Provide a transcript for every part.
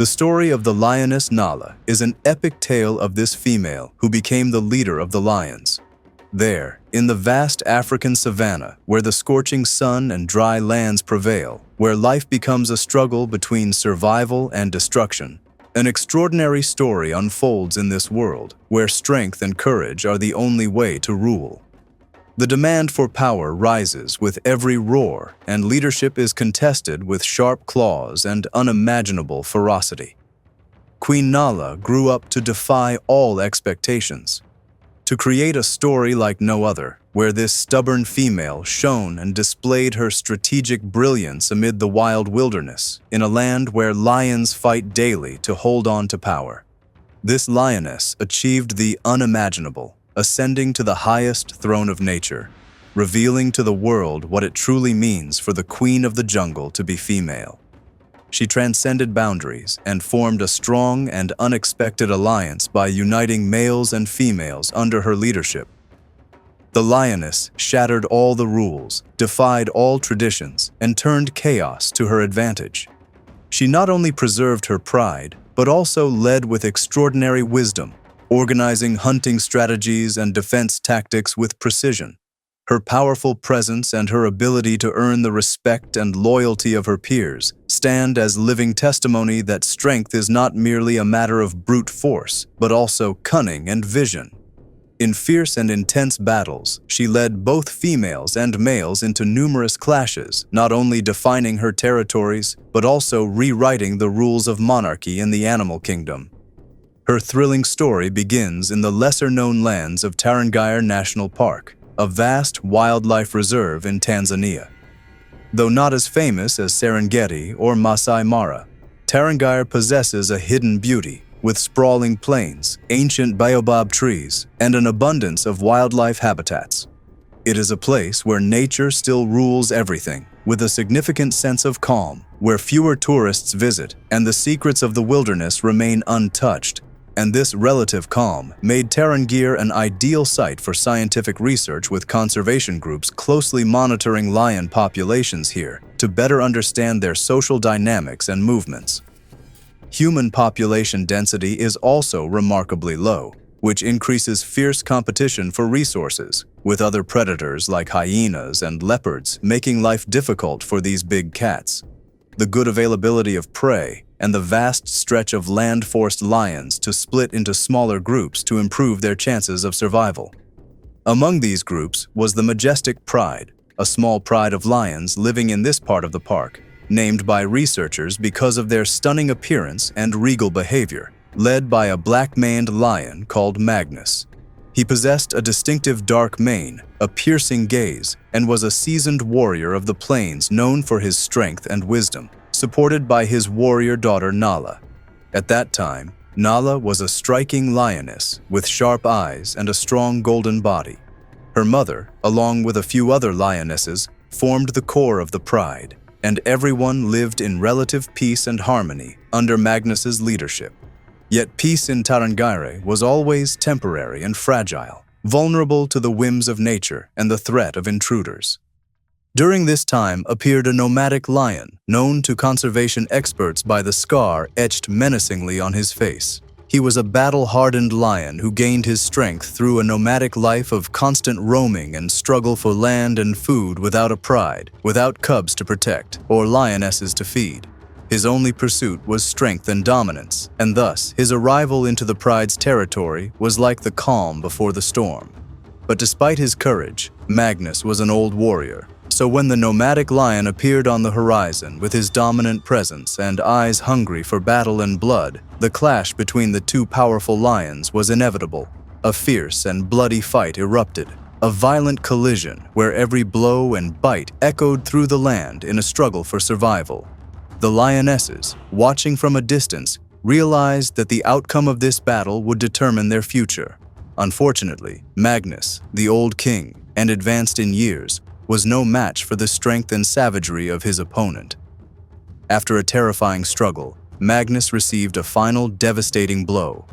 The story of the lioness Nala is an epic tale of this female who became the leader of the lions. There, in the vast African savanna, where the scorching sun and dry lands prevail, where life becomes a struggle between survival and destruction, an extraordinary story unfolds in this world, where strength and courage are the only way to rule. The demand for power rises with every roar, and leadership is contested with sharp claws and unimaginable ferocity. Queen Nala grew up to defy all expectations, to create a story like no other, where this stubborn female shone and displayed her strategic brilliance amid the wild wilderness, in a land where lions fight daily to hold on to power. This lioness achieved the unimaginable, ascending to the highest throne of nature, revealing to the world what it truly means for the queen of the jungle to be female. She transcended boundaries and formed a strong and unexpected alliance by uniting males and females under her leadership. The lioness shattered all the rules, defied all traditions, and turned chaos to her advantage. She not only preserved her pride, but also led with extraordinary wisdom, organizing hunting strategies and defense tactics with precision. Her powerful presence and her ability to earn the respect and loyalty of her peers stand as living testimony that strength is not merely a matter of brute force, but also cunning and vision. In fierce and intense battles, she led both females and males into numerous clashes, not only defining her territories, but also rewriting the rules of monarchy in the animal kingdom. Her thrilling story begins in the lesser-known lands of Tarangire National Park, a vast wildlife reserve in Tanzania. Though not as famous as Serengeti or Masai Mara, Tarangire possesses a hidden beauty, with sprawling plains, ancient baobab trees, and an abundance of wildlife habitats. It is a place where nature still rules everything, with a significant sense of calm, where fewer tourists visit and the secrets of the wilderness remain untouched. And this relative calm made Tarangire an ideal site for scientific research, with conservation groups closely monitoring lion populations here to better understand their social dynamics and movements. Human population density is also remarkably low, which increases fierce competition for resources, with other predators like hyenas and leopards making life difficult for these big cats. The good availability of prey and the vast stretch of land-forced lions to split into smaller groups to improve their chances of survival. Among these groups was the majestic pride, a small pride of lions living in this part of the park, named by researchers because of their stunning appearance and regal behavior, led by a black-maned lion called Magnus. He possessed a distinctive dark mane, a piercing gaze, and was a seasoned warrior of the plains known for his strength and wisdom, supported by his warrior daughter Nala. At that time, Nala was a striking lioness with sharp eyes and a strong golden body. Her mother, along with a few other lionesses, formed the core of the pride, and everyone lived in relative peace and harmony under Magnus's leadership. Yet peace in Tarangire was always temporary and fragile, vulnerable to the whims of nature and the threat of intruders. During this time appeared a nomadic lion, known to conservation experts by the scar etched menacingly on his face. He was a battle-hardened lion who gained his strength through a nomadic life of constant roaming and struggle for land and food without a pride, without cubs to protect or lionesses to feed. His only pursuit was strength and dominance, and thus his arrival into the pride's territory was like the calm before the storm. But despite his courage, Magnus was an old warrior. So when the nomadic lion appeared on the horizon with his dominant presence and eyes hungry for battle and blood, the clash between the two powerful lions was inevitable. A fierce and bloody fight erupted, a violent collision where every blow and bite echoed through the land in a struggle for survival. The lionesses, watching from a distance, realized that the outcome of this battle would determine their future. Unfortunately, Magnus, the old king, and advanced in years, was no match for the strength and savagery of his opponent. After a terrifying struggle, Magnus received a final devastating blow.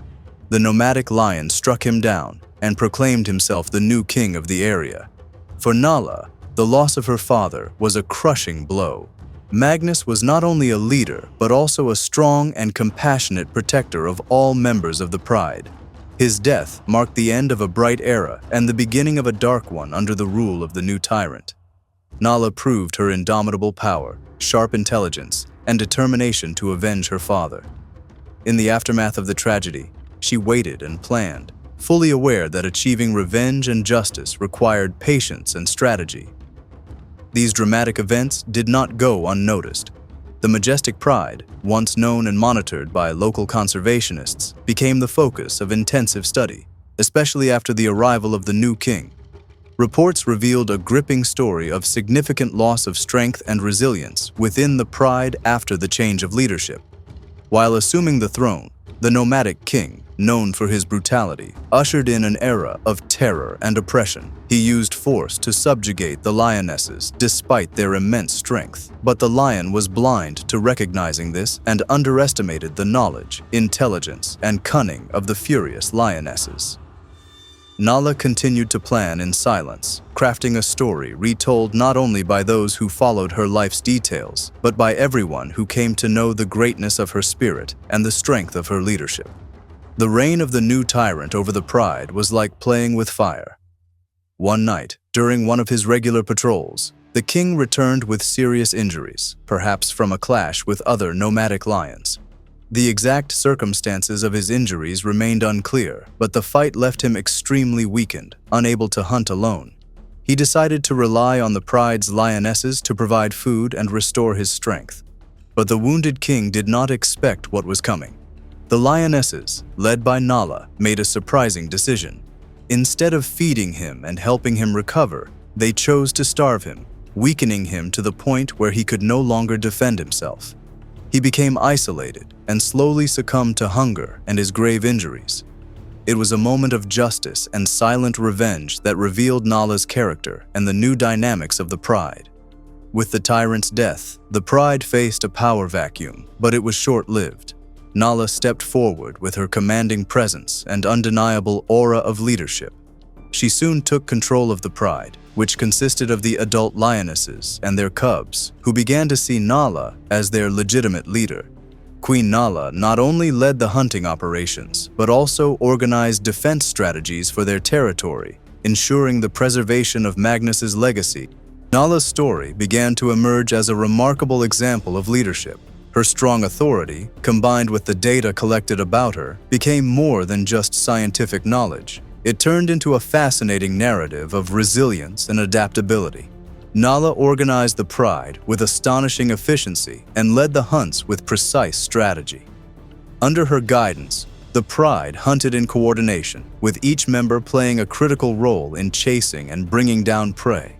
The nomadic lion struck him down and proclaimed himself the new king of the area. For Nala, the loss of her father was a crushing blow. Magnus was not only a leader, but also a strong and compassionate protector of all members of the Pride. His death marked the end of a bright era and the beginning of a dark one under the rule of the new tyrant. Nala proved her indomitable power, sharp intelligence, and determination to avenge her father. In the aftermath of the tragedy, she waited and planned, fully aware that achieving revenge and justice required patience and strategy. These dramatic events did not go unnoticed. The majestic Pride, once known and monitored by local conservationists, became the focus of intensive study, especially after the arrival of the new king. Reports revealed a gripping story of significant loss of strength and resilience within the Pride after the change of leadership. While assuming the throne, the nomadic king, known for his brutality, ushered in an era of terror and oppression. He used force to subjugate the lionesses despite their immense strength. But the lion was blind to recognizing this and underestimated the knowledge, intelligence, and cunning of the furious lionesses. Nala continued to plan in silence, crafting a story retold not only by those who followed her life's details, but by everyone who came to know the greatness of her spirit and the strength of her leadership. The reign of the new tyrant over the Pride was like playing with fire. One night, during one of his regular patrols, the king returned with serious injuries, perhaps from a clash with other nomadic lions. The exact circumstances of his injuries remained unclear, but the fight left him extremely weakened, unable to hunt alone. He decided to rely on the Pride's lionesses to provide food and restore his strength. But the wounded king did not expect what was coming. The lionesses, led by Nala, made a surprising decision. Instead of feeding him and helping him recover, they chose to starve him, weakening him to the point where he could no longer defend himself. He became isolated and slowly succumbed to hunger and his grave injuries. It was a moment of justice and silent revenge that revealed Nala's character and the new dynamics of the Pride. With the tyrant's death, the Pride faced a power vacuum, but it was short-lived. Nala stepped forward with her commanding presence and undeniable aura of leadership. She soon took control of the Pride, which consisted of the adult lionesses and their cubs, who began to see Nala as their legitimate leader. Queen Nala not only led the hunting operations, but also organized defense strategies for their territory, ensuring the preservation of Magnus's legacy. Nala's story began to emerge as a remarkable example of leadership. Her strong authority, combined with the data collected about her, became more than just scientific knowledge. It turned into a fascinating narrative of resilience and adaptability. Nala organized the Pride with astonishing efficiency and led the hunts with precise strategy. Under her guidance, the Pride hunted in coordination, with each member playing a critical role in chasing and bringing down prey.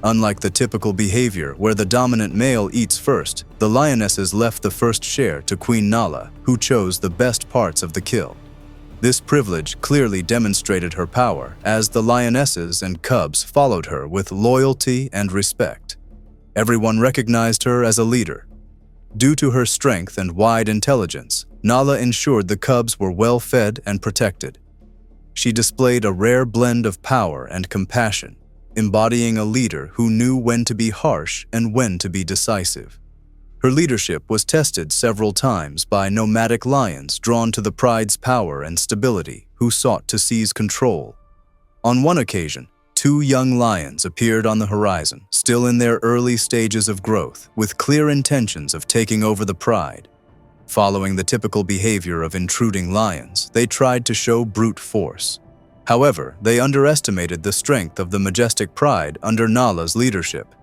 Unlike the typical behavior where the dominant male eats first, the lionesses left the first share to Queen Nala, who chose the best parts of the kill. This privilege clearly demonstrated her power, as the lionesses and cubs followed her with loyalty and respect. Everyone recognized her as a leader. Due to her strength and wide intelligence, Nala ensured the cubs were well fed and protected. She displayed a rare blend of power and compassion, embodying a leader who knew when to be harsh and when to be decisive. Her leadership was tested several times by nomadic lions drawn to the Pride's power and stability, who sought to seize control. On one occasion, 2 young lions appeared on the horizon, still in their early stages of growth, with clear intentions of taking over the Pride. Following the typical behavior of intruding lions, they tried to show brute force. However, they underestimated the strength of the majestic Pride under Nala's leadership.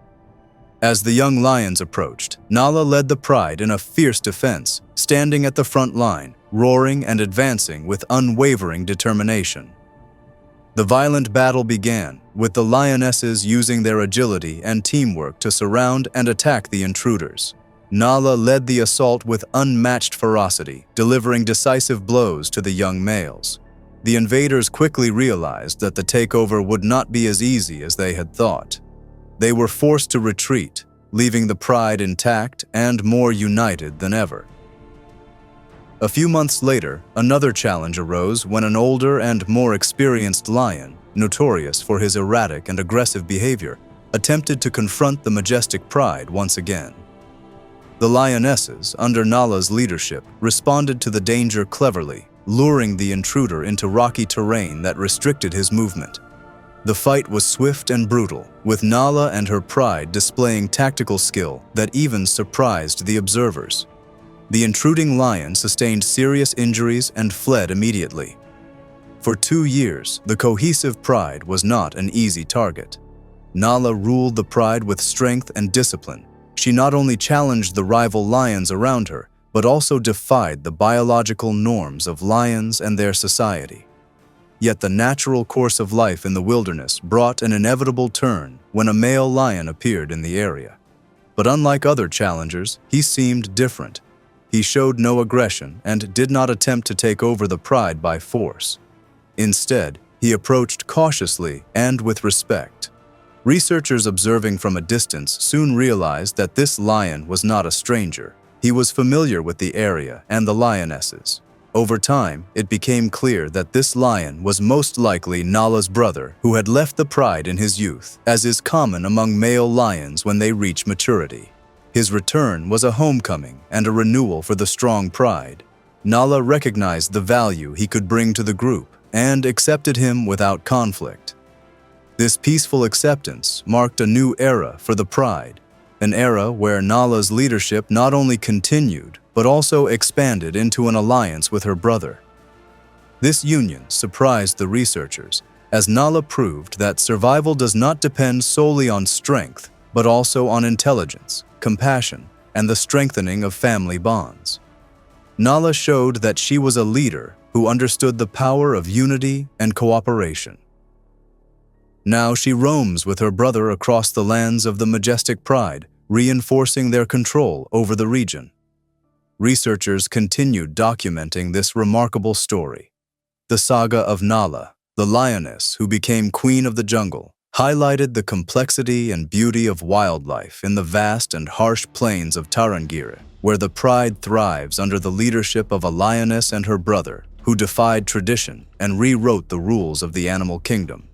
As the young lions approached, Nala led the Pride in a fierce defense, standing at the front line, roaring and advancing with unwavering determination. The violent battle began, with the lionesses using their agility and teamwork to surround and attack the intruders. Nala led the assault with unmatched ferocity, delivering decisive blows to the young males. The invaders quickly realized that the takeover would not be as easy as they had thought. They were forced to retreat, leaving the Pride intact and more united than ever. A few months later, another challenge arose when an older and more experienced lion, notorious for his erratic and aggressive behavior, attempted to confront the majestic Pride once again. The lionesses, under Nala's leadership, responded to the danger cleverly, luring the intruder into rocky terrain that restricted his movement. The fight was swift and brutal, with Nala and her pride displaying tactical skill that even surprised the observers. The intruding lion sustained serious injuries and fled immediately. For 2 years, the cohesive pride was not an easy target. Nala ruled the pride with strength and discipline. She not only challenged the rival lions around her, but also defied the biological norms of lions and their society. Yet the natural course of life in the wilderness brought an inevitable turn when a male lion appeared in the area. But unlike other challengers, he seemed different. He showed no aggression and did not attempt to take over the pride by force. Instead, he approached cautiously and with respect. Researchers observing from a distance soon realized that this lion was not a stranger. He was familiar with the area and the lionesses. Over time, it became clear that this lion was most likely Nala's brother who had left the pride in his youth, as is common among male lions when they reach maturity. His return was a homecoming and a renewal for the strong pride. Nala recognized the value he could bring to the group and accepted him without conflict. This peaceful acceptance marked a new era for the pride, an era where Nala's leadership not only continued, but also expanded into an alliance with her brother. This union surprised the researchers, as Nala proved that survival does not depend solely on strength, but also on intelligence, compassion, and the strengthening of family bonds. Nala showed that she was a leader who understood the power of unity and cooperation. Now she roams with her brother across the lands of the majestic pride, reinforcing their control over the region. Researchers continued documenting this remarkable story. The saga of Nala, the lioness who became queen of the jungle, highlighted the complexity and beauty of wildlife in the vast and harsh plains of Tarangire, where the pride thrives under the leadership of a lioness and her brother, who defied tradition and rewrote the rules of the animal kingdom.